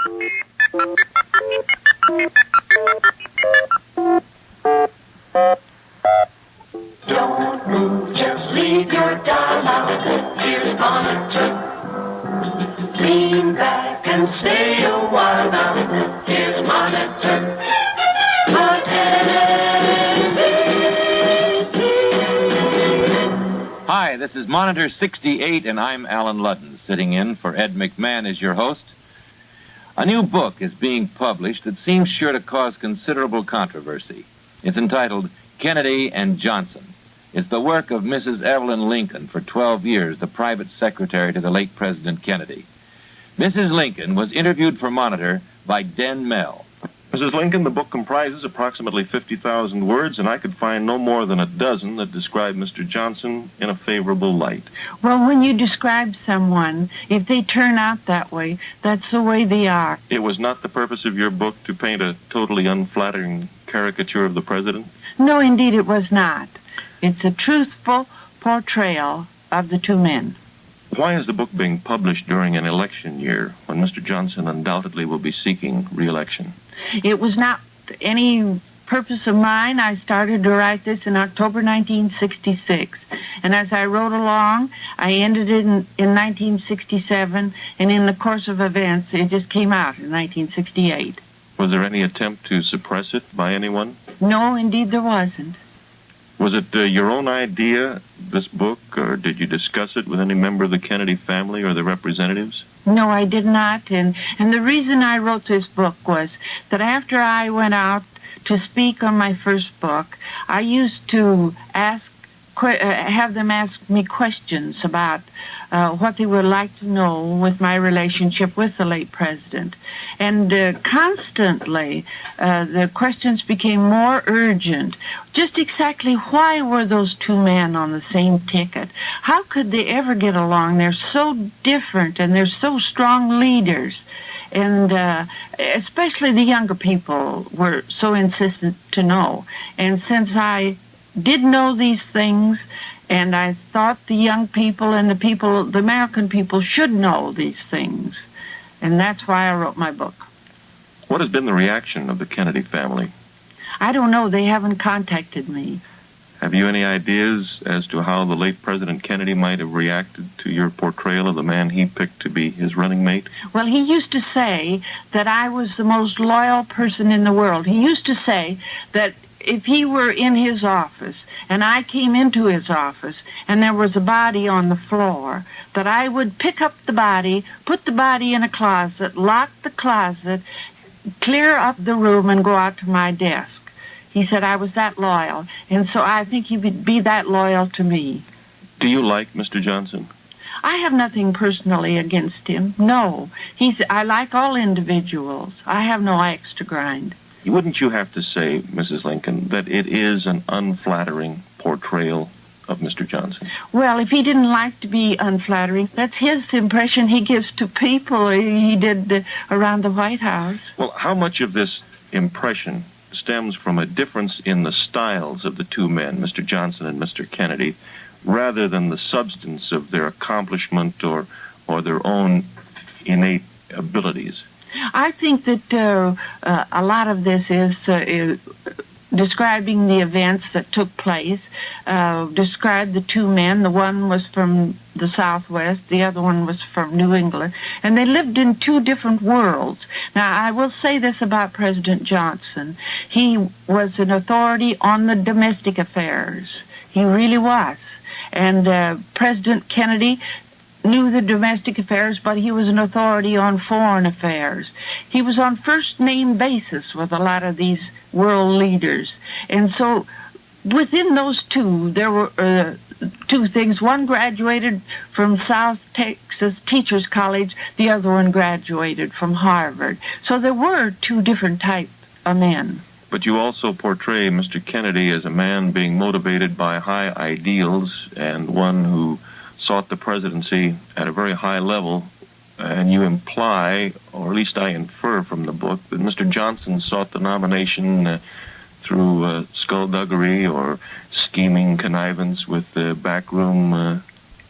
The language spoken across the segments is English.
Don't move, just leave your doll out. Here's Monitor. Lean back and stay a while now. Here's Monitor. Hi, this is Monitor 68, and I'm Alan Ludden, sitting in for Ed McMahon as your host. A new book is being published that seems sure to cause considerable controversy. It's entitled Kennedy and Johnson. It's the work of Mrs. Evelyn Lincoln, for 12 years the private secretary to the late President Kennedy. Mrs. Lincoln was interviewed for Monitor by Den Mel. Mrs. Lincoln, the book comprises approximately 50,000 words, and I could find no more than a dozen that describe Mr. Johnson in a favorable light. Well, when you describe someone, if they turn out that way, that's the way they are. It was not the purpose of your book to paint a totally unflattering caricature of the president? No, indeed it was not. It's a truthful portrayal of the two men. Why is the book being published during an election year when Mr. Johnson undoubtedly will be seeking re-election? It was not any purpose of mine. I started to write this in October 1966. And as I wrote along, I ended it in 1967, and in the course of events, it just came out in 1968. Was there any attempt to suppress it by anyone? No, indeed there wasn't. Was it your own idea, this book, or did you discuss it with any member of the Kennedy family or the representatives? No, I did not, and the reason I wrote this book was that after I went out to speak on my first book, I used to have them ask me questions about what they would like to know with my relationship with the late president. And constantly, the questions became more urgent. Just exactly why were those two men on the same ticket? How could they ever get along? They're so different, and they're so strong leaders. And especially the younger people were so insistent to know. And since I did know these things, and I thought the young people and the American people should know these things. And that's why I wrote my book. What has been the reaction of the Kennedy family? I don't know. They haven't contacted me. Have you any ideas as to how the late President Kennedy might have reacted to your portrayal of the man he picked to be his running mate? Well, he used to say that I was the most loyal person in the world. He used to say that if he were in his office and I came into his office and there was a body on the floor, that I would pick up the body, put the body in a closet, lock the closet, clear up the room, and go out to my desk. He said I was that loyal, and so I think he would be that loyal to me. Do you like Mr. Johnson? I have nothing personally against him, no. I like all individuals. I have no axe to grind. Wouldn't you have to say, Mrs. Lincoln, that it is an unflattering portrayal of Mr. Johnson? Well, if he didn't like to be unflattering, that's his impression he gives to people. He did around the White House. Well, how much of this impression stems from a difference in the styles of the two men, Mr. Johnson and Mr. Kennedy, rather than the substance of their accomplishment or their own innate abilities? I think that a lot of this is describing the events that took place, described the two men. The one was from the Southwest, the other one was from New England, and they lived in two different worlds. Now, I will say this about President Johnson. He was an authority on the domestic affairs. He really was. And President Kennedy knew the domestic affairs, but he was an authority on foreign affairs. He was on first-name basis with a lot of these world leaders. And so within those two, there were two things. One graduated from South Texas Teachers College. The other one graduated from Harvard. So there were two different types of men. But you also portray Mr. Kennedy as a man being motivated by high ideals and one who sought the presidency at a very high level, and you imply, or at least I infer from the book, that Mr. Johnson sought the nomination through skullduggery or scheming connivance with backroom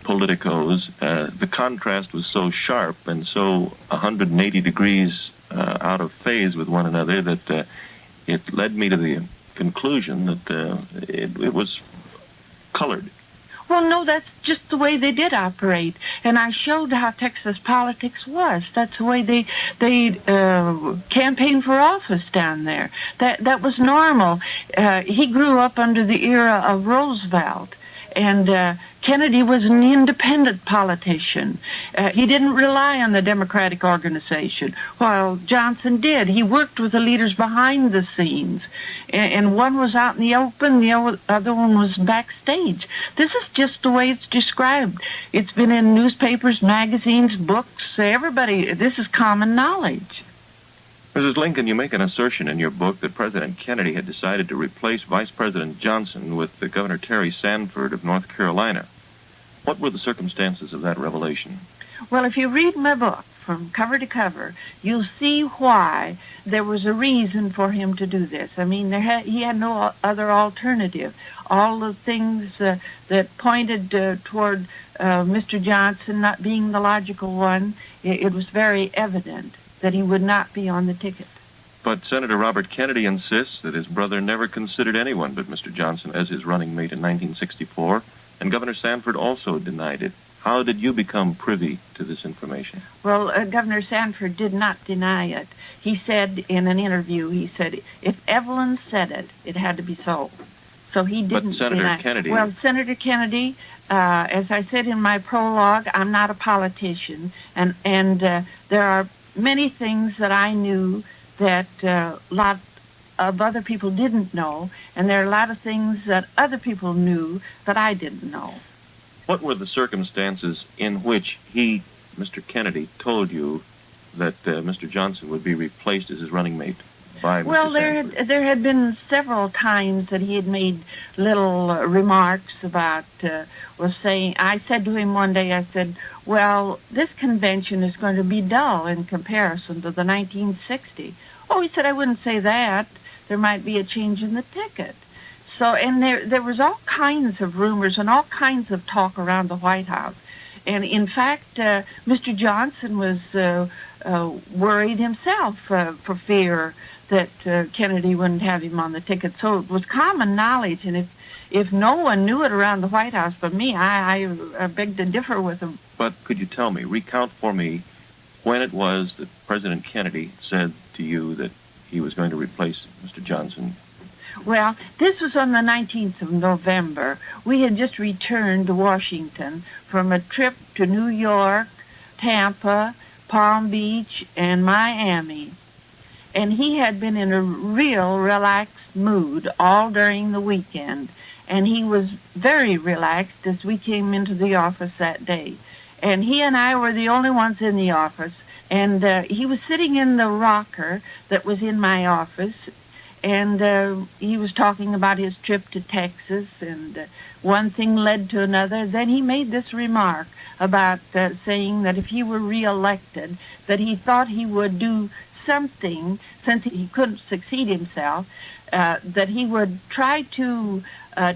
politicos. The contrast was so sharp and so 180 degrees out of phase with one another that it led me to the conclusion that it was colored. Well, no, that's just the way they did operate. And I showed how Texas politics was. That's the way they campaigned for office down there. That was normal. He grew up under the era of Roosevelt. And Kennedy was an independent politician. He didn't rely on the Democratic organization, while Johnson did. He worked with the leaders behind the scenes. And one was out in the open, the other one was backstage. This is just the way it's described. It's been in newspapers, magazines, books, everybody. This is common knowledge. Mrs. Lincoln, you make an assertion in your book that President Kennedy had decided to replace Vice President Johnson with Governor Terry Sanford of North Carolina. What were the circumstances of that revelation? Well, if you read my book from cover to cover, you'll see why there was a reason for him to do this. I mean, he had no other alternative. All the things that pointed toward Mr. Johnson not being the logical one, it was very evident that he would not be on the ticket. But Senator Robert Kennedy insists that his brother never considered anyone but Mr. Johnson as his running mate in 1964, and Governor Sanford also denied it. How did you become privy to this information? Well, Governor Sanford did not deny it. He said in an interview, he said, if Evelyn said it, it had to be so. So he didn't But Senator deny. Kennedy... Well, Senator Kennedy, as I said in my prologue, I'm not a politician, and there are many things that I knew that a lot of other people didn't know, and there are a lot of things that other people knew that I didn't know. What were the circumstances in which he, Mr. Kennedy, told you that Mr. Johnson would be replaced as his running mate by Mr. Well, Sanford? there had been several times that he had made little remarks about, I said to him one day, I said, well, this convention is going to be dull in comparison to the 1960. Oh, he said, I wouldn't say that. There might be a change in the ticket. So, and there was all kinds of rumors and all kinds of talk around the White House. And in fact, Mr. Johnson was worried himself for fear that Kennedy wouldn't have him on the ticket. So it was common knowledge, and if no one knew it around the White House but me, I beg to differ with him. But could you tell me, recount for me, when it was that President Kennedy said to you that he was going to replace Mr. Johnson? Well, this was on the 19th of November. We had just returned to Washington from a trip to New York, Tampa, Palm Beach, and Miami. And he had been in a real relaxed mood all during the weekend. And he was very relaxed as we came into the office that day. And he and I were the only ones in the office. And he was sitting in the rocker that was in my office. And he was talking about his trip to Texas, and one thing led to another. Then he made this remark about saying that if he were reelected, that he thought he would do something, since he couldn't succeed himself, that he would try to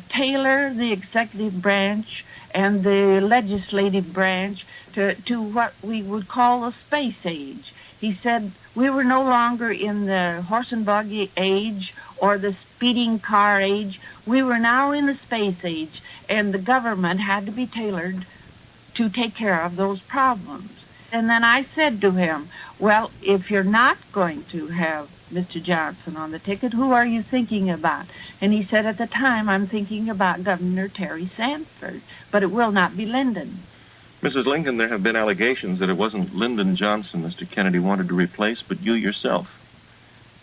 tailor the executive branch and the legislative branch to what we would call the space age. He said we were no longer in the horse and buggy age or the speeding car age. We were now in the space age, and the government had to be tailored to take care of those problems. And then I said to him, well, if you're not going to have Mr. Johnson on the ticket, who are you thinking about? And he said, at the time, I'm thinking about Governor Terry Sanford, but it will not be Lyndon. Mrs. Lincoln, there have been allegations that it wasn't Lyndon Johnson Mr. Kennedy wanted to replace, but you yourself.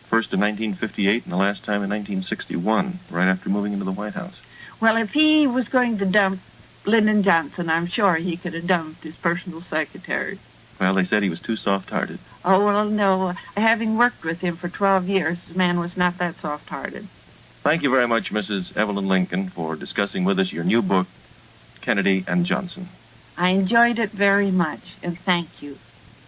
First in 1958 and the last time in 1961, right after moving into the White House. Well, if he was going to dump Lyndon Johnson, I'm sure he could have dumped his personal secretary. Well, they said he was too soft-hearted. Oh, well, no. Having worked with him for 12 years, the man was not that soft-hearted. Thank you very much, Mrs. Evelyn Lincoln, for discussing with us your new book, Kennedy and Johnson. I enjoyed it very much, and thank you.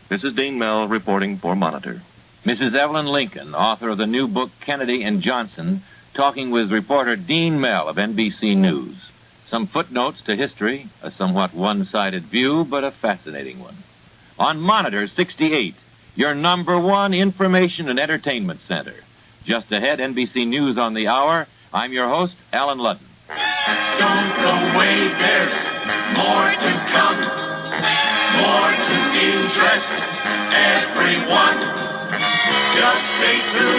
This is Dean Mell reporting for Monitor. Mrs. Evelyn Lincoln, author of the new book Kennedy and Johnson, talking with reporter Dean Mell of NBC News. Some footnotes to history, a somewhat one-sided view, but a fascinating one. On Monitor 68, your number one information and entertainment center. Just ahead, NBC News on the Hour. I'm your host, Alan Ludden. Don't go away, there's more to come, more to interest everyone. Just stay tuned.